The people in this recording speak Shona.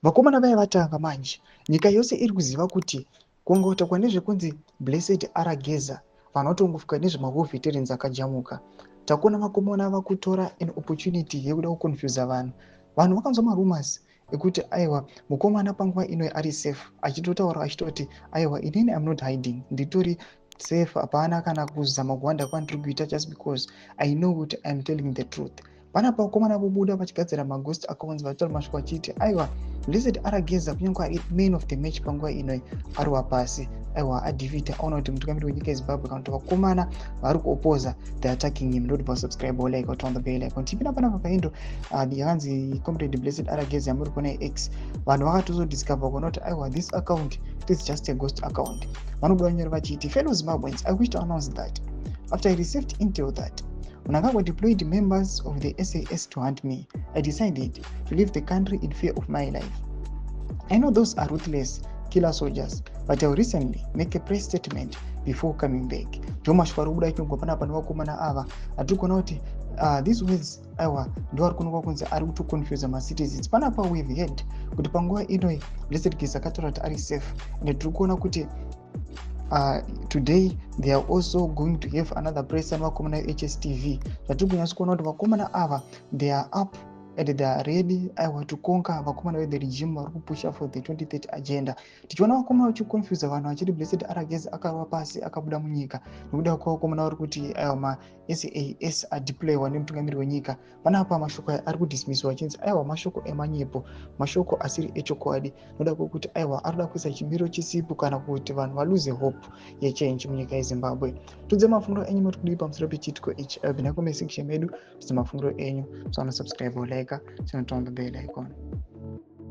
vakomana vaya vatanga manje nyika yose iri kuziva kuti kungotakwa nezvekunzi Blessed Arageza vanhu vatongofuka nezvemavo veterans akajamuka. Takuona vakomana ava kutora an opportunity yekuda kuconfuse vanhu vakanzwa marumors ekuti aiwa mukomana panguva ino ari safe achitotaura achitoti aiwa inini am not hiding nditori safe hapana kana kuzama kuwanda kwandiri kuita just because I know kuti I am telling the truth. Panapa vakomana vobuda vachigadzira maghost accounts vachitaura masviko achiti aiwa Blessed Arageza kunyange ari man of the match panguva ino ariwa pasi aiwa adivhita aona kuti mutungamiri wenyika yeZimbabwe kana kuti vakomana vari kuopoza the attacking him. Don't subscribe or like or turn the bell icon. Tipinda panapa paindo yakanzi comrade Blessed Arageza yamuri kuona X vanhu vakatozodiscover kuona kuti aiwa this account it is just a ghost account. Vanobuda nyore vachiti fellow Zimbabweans, I wish to announce that after I received intel that Mnangagwa deployed members of the SAS to hunt me, I decided to leave the country in fear of my life. I know those are ruthless killer soldiers, but I will recently make a press statement before coming back. Jomashwa rubuda ichingwa panapa nevakomana ava atirikuona kuti these words aiwa ndo ari kunoka kunzi ari kutoconfuse macitizens. Panapa we've heard kuti panguva ino Blessed Geza akataura kuti ari safe and tiri kuona kuti today they are also going to have another press and vakomana HSTV. Zvatiri kunyatsa kuona kuti vakomana ava they are up and they are ready to conquer vakomana ve the regime vari kupusha for the 2030 agenda. Tichiona vakomana vachiconfuse vanhu vachiti Blessed Arageza akawa pasi akabuda munyika nekuda kwavakomana vari kuti aiwa SAS adeploywa nemutungamiri wenyika. Panapa mashoko aya ari kudismisswa achinzi aiwa mashoko emanyepo, mashoko asiri echokwadi, noda kwekuti aiwa ari kuda kuisa chimiro chisipo kana kuti vanhu valose hope yechange munyika yeZimbabwe. Tudze mafungiro enyu muri kudii pamusoro pechitiko ichi. Bvina comment section medu tudze mafungiro enyu. So subscribe or like, turn on the bell icon.